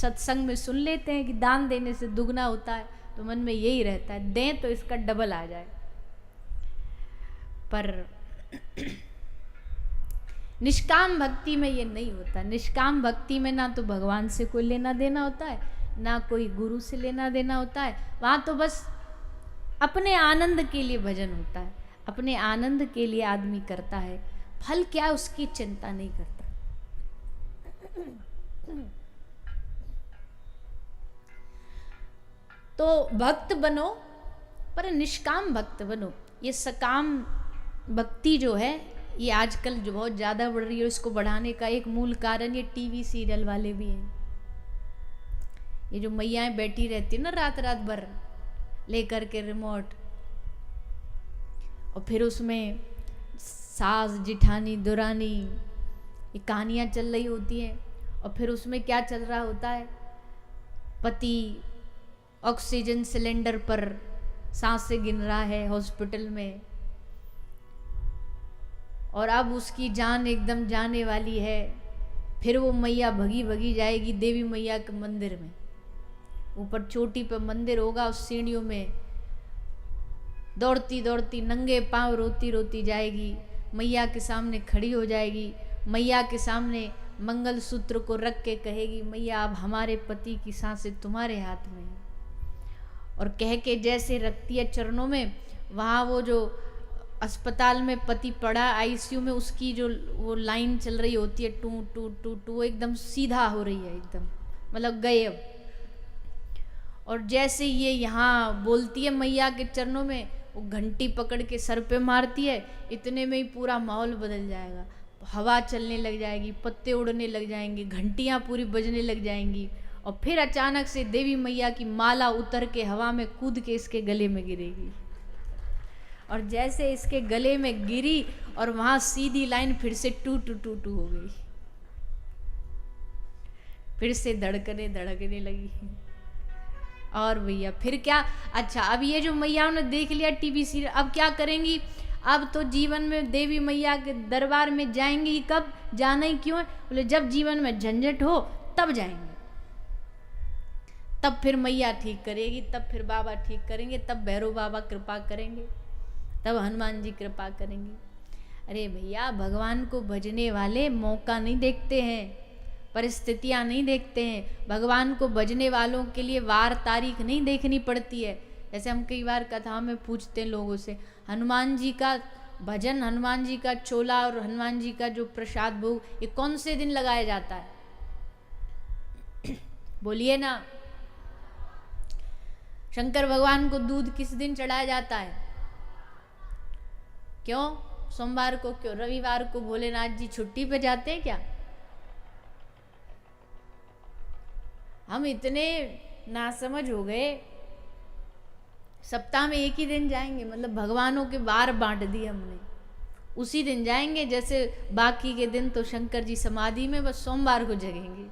सत्संग में सुन लेते हैं कि दान देने से दुगना होता है, तो मन में यही रहता है दें तो इसका डबल आ जाए। पर निष्काम भक्ति में ये नहीं होता। निष्काम भक्ति में ना तो भगवान से कोई लेना देना होता है, ना कोई गुरु से लेना देना होता है। वहाँ तो बस अपने आनंद के लिए भजन होता है, अपने आनंद के लिए आदमी करता है, फल क्या उसकी चिंता नहीं करता। तो भक्त बनो पर निष्काम भक्त बनो। ये सकाम भक्ति जो है ये आजकल जो बहुत ज़्यादा बढ़ रही है, इसको बढ़ाने का एक मूल कारण ये टीवी सीरियल वाले भी हैं। ये जो मैयाएं बैठी रहती है ना रात रात भर लेकर के रिमोट, और फिर उसमें सास जिठानी दुरानी ये कहानियाँ चल रही होती हैं, और फिर उसमें क्या चल रहा होता है, पति ऑक्सीजन सिलेंडर पर सांसें गिन रहा है हॉस्पिटल में, और अब उसकी जान एकदम जाने वाली है। फिर वो मैया भगी भगी जाएगी देवी मैया के मंदिर में, ऊपर चोटी पर मंदिर होगा, उस सीढ़ियों में दौड़ती दौड़ती नंगे पांव रोती रोती जाएगी, मैया के सामने खड़ी हो जाएगी, मैया के सामने मंगलसूत्र को रख के कहेगी मैया अब हमारे पति की सांसें तुम्हारे हाथ में है। और कह के जैसे रखती है चरणों में, वहाँ वो जो अस्पताल में पति पड़ा आईसीयू में, उसकी जो वो लाइन चल रही होती है टू टू टू टू, एकदम सीधा हो रही है, एकदम मतलब गए अब। और जैसे ये यहाँ बोलती है मैया के चरणों में, वो घंटी पकड़ के सर पे मारती है, इतने में ही पूरा माहौल बदल जाएगा, हवा चलने लग जाएगी, पत्ते उड़ने लग जाएंगे, घंटियाँ पूरी बजने लग जाएंगी, और फिर अचानक से देवी मैया की माला उतर के हवा में कूद के इसके गले में गिरेगी। और जैसे इसके गले में गिरी और वहां सीधी लाइन फिर से टू टू टू टू हो गई, फिर से धड़कने लगी। और भैया फिर क्या, अच्छा अब ये जो मैयाओं ने देख लिया टीवी सीरियल, अब क्या करेंगी, अब तो जीवन में देवी मैया के दरबार में जाएंगी। कब जाना ही क्यों है, बोले जब जीवन में झंझट हो तब जाएंगे, तब फिर मैया ठीक करेगी, तब फिर बाबा ठीक करेंगे, तब भैरव बाबा कृपा करेंगे, तब हनुमान जी कृपा करेंगे। अरे भैया भगवान को भजने वाले मौका नहीं देखते हैं, परिस्थितियां नहीं देखते हैं। भगवान को भजने वालों के लिए वार तारीख नहीं देखनी पड़ती है। जैसे हम कई बार कथा में पूछते हैं लोगों से, हनुमान जी का भजन, हनुमान जी का चोला और हनुमान जी का जो प्रसाद भोग ये कौन से दिन लगाया जाता है, बोलिए ना। शंकर भगवान को दूध किस दिन चढ़ाया जाता है, क्यों, सोमवार को क्यों, रविवार को भोलेनाथ जी छुट्टी पे जाते हैं क्या। हम इतने नासमझ हो गए, सप्ताह में एक ही दिन जाएंगे, मतलब भगवानों के वार बांट दिए हमने, उसी दिन जाएंगे। जैसे बाकी के दिन तो शंकर जी समाधि में, बस सोमवार को जगेंगे।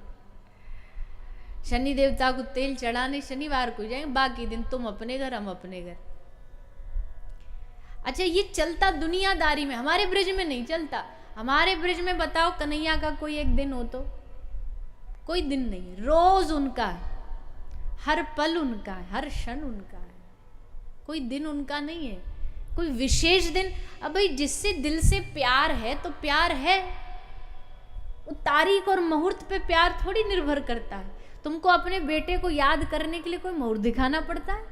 शनि देवता को तेल चढ़ाने शनिवार को जाएंगे, बाकी दिन तुम अपने घर हम अपने घर। अच्छा ये चलता दुनियादारी में, हमारे ब्रिज में नहीं चलता। हमारे ब्रिज में बताओ कन्हैया का कोई एक दिन हो तो, कोई दिन नहीं, रोज उनका है, हर पल उनका है, हर क्षण उनका है, कोई दिन उनका नहीं है, कोई विशेष दिन। अब भाई जिससे दिल से प्यार है तो प्यार है, वो तारीख और मुहूर्त पे प्यार थोड़ी निर्भर करता है। तुमको अपने बेटे को याद करने के लिए कोई मुहूर्त दिखाना पड़ता है,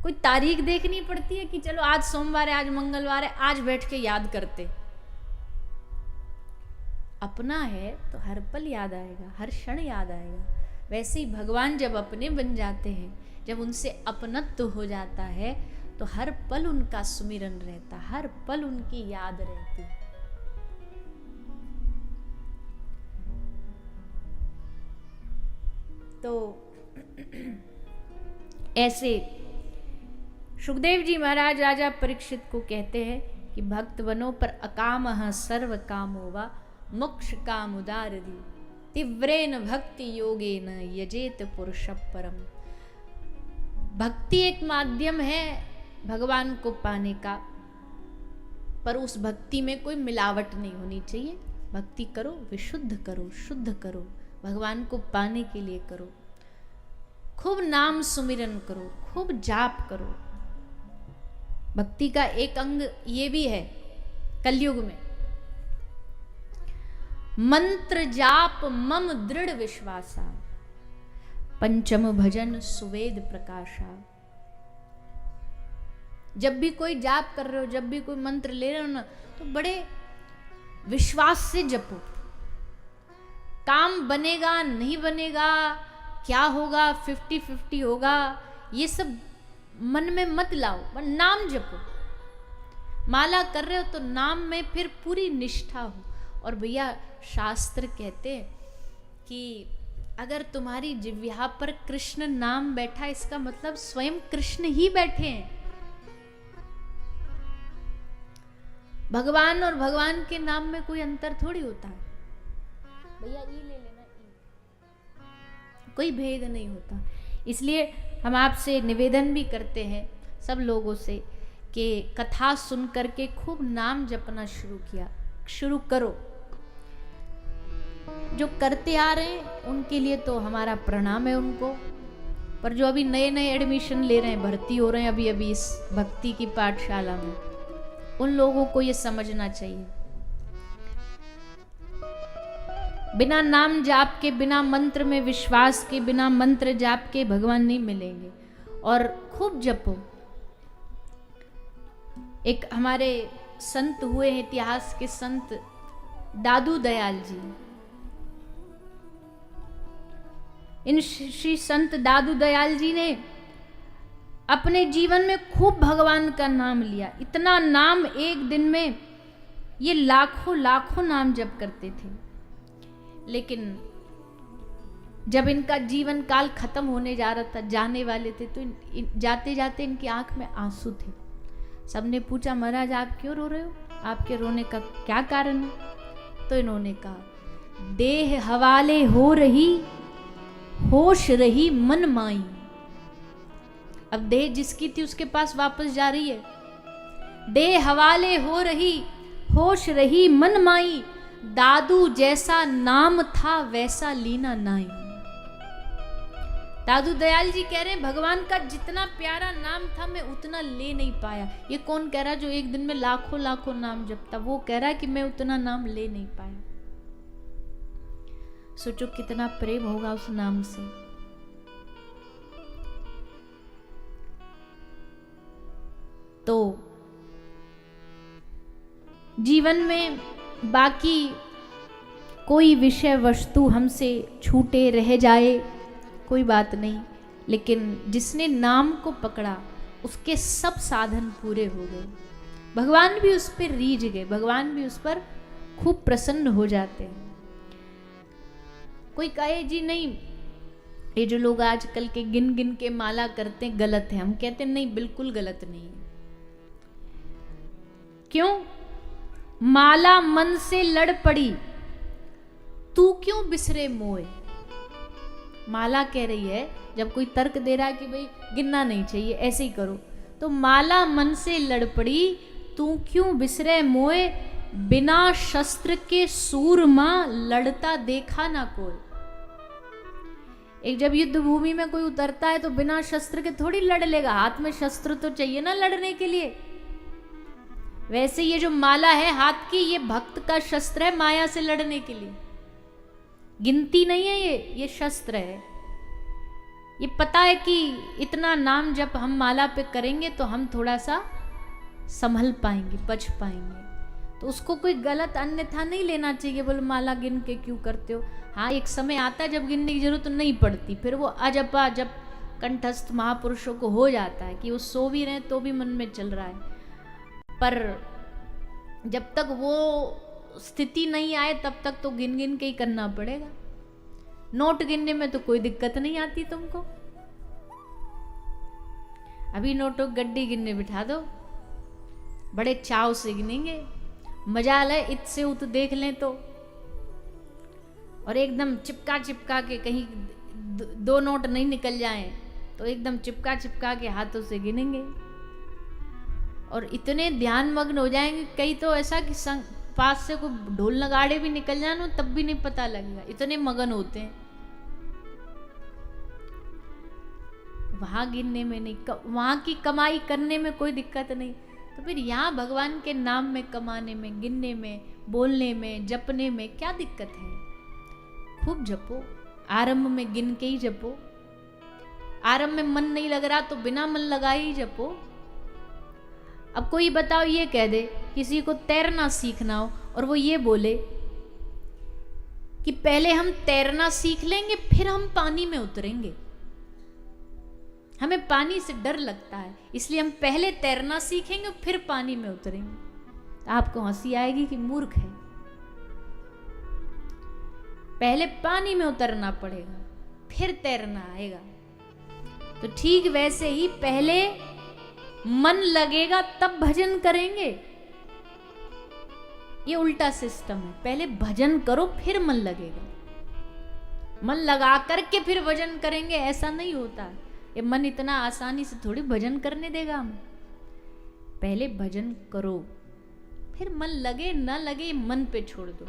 कोई तारीख देखनी पड़ती है कि चलो आज सोमवार है, आज मंगलवार है, आज बैठ के याद करते। अपना है तो हर पल याद आएगा, हर क्षण याद आएगा। वैसे ही भगवान जब अपने बन जाते हैं, जब उनसे अपनत्व हो जाता है, तो हर पल उनका सुमिरन रहता, हर पल उनकी याद रहती। तो ऐसे सुखदेव जी महाराज राजा परीक्षित को कहते हैं कि भक्त बनो पर अकामः सर्व कामो वा मोक्ष काम उदार दी तीव्रेन भक्ति योगेन यजेत पुरुष परम। भक्ति एक माध्यम है भगवान को पाने का, पर उस भक्ति में कोई मिलावट नहीं होनी चाहिए। भक्ति करो, विशुद्ध करो, शुद्ध करो, भगवान को पाने के लिए करो। खूब नाम सुमिरन करो, खूब जाप करो। भक्ति का एक अंग ये भी है कलयुग में, मंत्र जाप मम दृढ़ विश्वासा, पंचम भजन सुवेद प्रकाशा। जब भी कोई जाप कर रहे हो, जब भी कोई मंत्र ले रहे हो ना, तो बड़े विश्वास से जपो। काम बनेगा नहीं बनेगा, क्या होगा, 50-50 होगा, ये सब मन में मत लाओ, पर नाम जपो। माला कर रहे हो तो नाम में फिर पूरी निष्ठा हो। और भैया शास्त्र कहते हैं कि अगर तुम्हारी जिह्वा पर कृष्ण नाम बैठा, इसका मतलब स्वयं कृष्ण ही बैठे हैं। भगवान और भगवान के नाम में कोई अंतर थोड़ी होता है भैया, ई ले लेना, ई, कोई भेद नहीं होता। इसलिए हम आपसे निवेदन भी करते हैं सब लोगों से कि कथा सुन करके खूब नाम जपना शुरू करो। जो करते आ रहे हैं उनके लिए तो हमारा प्रणाम है उनको, पर जो अभी नए नए एडमिशन ले रहे हैं, भर्ती हो रहे हैं अभी इस भक्ति की पाठशाला में, उन लोगों को ये समझना चाहिए, बिना नाम जाप के, बिना मंत्र में विश्वास के, बिना मंत्र जाप के भगवान नहीं मिलेंगे। और खूब जपो। एक हमारे संत हुए हैं, इतिहास के संत दादू दयाल जी। इन श्री संत दादू दयाल जी ने अपने जीवन में खूब भगवान का नाम लिया। इतना नाम, एक दिन में ये लाखों लाखों नाम जप करते थे। लेकिन जब इनका जीवन काल खत्म होने जा रहा था, जाने वाले थे, तो जाते जाते इनकी आंख में आंसू थे। सबने पूछा, महाराज आप क्यों रो रहे हो, आपके रोने का क्या कारण है? तो इन्होंने कहा, देह हवाले हो रही, होश रही मन माई। अब देह जिसकी थी उसके पास वापस जा रही है। देह हवाले हो रही, होश रही मन माई, दादू जैसा नाम था वैसा लीना नाई। दादू दयाल जी कह रहे हैं, भगवान का जितना प्यारा नाम था मैं उतना ले नहीं पाया। ये कौन कह रहा जो एक दिन में लाखों लाखों नाम जपता, वो कह रहा है कि मैं उतना नाम ले नहीं पाया। सोचो कितना प्रेम होगा उस नाम से। तो जीवन में बाकी कोई विषय वस्तु हमसे छूटे रह जाए, कोई बात नहीं, लेकिन जिसने नाम को पकड़ा उसके सब साधन पूरे हो गए। भगवान भी उस पर रीझ गए, भगवान भी उस पर खूब प्रसन्न हो जाते हैं। कोई कहे जी नहीं, ये जो लोग आजकल के गिन गिन के माला करते हैं गलत है। हम कहते हैं नहीं, बिल्कुल गलत नहीं है। क्यों? माला मन से लड़ पड़ी, तू क्यों बिसरे मोए। माला कह रही है, जब कोई तर्क दे रहा है कि भाई गिनना नहीं चाहिए, ऐसे ही करो, तो माला मन से लड़ पड़ी, तू क्यों बिसरे मोए, बिना शस्त्र के सूरमा लड़ता देखा ना कोई। एक जब युद्ध भूमि में कोई उतरता है तो बिना शस्त्र के थोड़ी लड़ लेगा, हाथ में शस्त्र तो चाहिए ना लड़ने के लिए। वैसे ये जो माला है हाथ की, ये भक्त का शस्त्र है माया से लड़ने के लिए। गिनती नहीं है ये शस्त्र है। ये पता है कि इतना नाम जब हम माला पे करेंगे तो हम थोड़ा सा संभल पाएंगे, बच पाएंगे। तो उसको कोई गलत अन्यथा नहीं लेना चाहिए, बोले माला गिन के क्यों करते हो। हाँ, एक समय आता है जब गिनने की जरूरत नहीं पड़ती, फिर वो अजपा जब कंठस्थ महापुरुषों को हो जाता है कि वो सो भी रहे तो भी मन में चल रहा है। पर जब तक वो स्थिति नहीं आए तब तक तो गिन गिन के ही करना पड़ेगा। नोट गिनने में तो कोई दिक्कत नहीं आती तुमको। अभी नोटों गड्डी गिनने बिठा दो, बड़े चाव से गिनेंगे, मजा ले इत से उत देख लें तो, और एकदम चिपका चिपका के कहीं दो नोट नहीं निकल जाएं तो एकदम चिपका चिपका के हाथों से गिनेंगे और इतने ध्यान मग्न हो जाएंगे। कई तो ऐसा कि पास से कोई ढोल नगाड़े भी निकल जाए तब भी नहीं पता लगेगा, इतने मगन होते हैं। वहां गिनने में नहीं, वहां की कमाई करने में कोई दिक्कत नहीं, तो फिर यहाँ भगवान के नाम में कमाने में, गिनने में, बोलने में, जपने में क्या दिक्कत है? खूब जपो, आरंभ में गिन के ही जपो। आरंभ में मन नहीं लग रहा तो बिना मन लगाए ही जपो। अब कोई बताओ, ये कह दे किसी को तैरना सीखना हो और वो ये बोले कि पहले हम तैरना सीख लेंगे फिर हम पानी में उतरेंगे, हमें पानी से डर लगता है इसलिए हम पहले तैरना सीखेंगे फिर पानी में उतरेंगे, तो आपको हंसी आएगी कि मूर्ख है। पहले पानी में उतरना पड़ेगा फिर तैरना आएगा। तो ठीक वैसे ही पहले मन लगेगा तब भजन करेंगे, ये उल्टा सिस्टम है। पहले भजन करो फिर मन लगेगा, मन लगा करके फिर भजन करेंगे, ऐसा नहीं होता। ये मन इतना आसानी से थोड़ी भजन करने देगा हम। पहले भजन करो फिर मन लगे ना लगे मन पे छोड़ दो।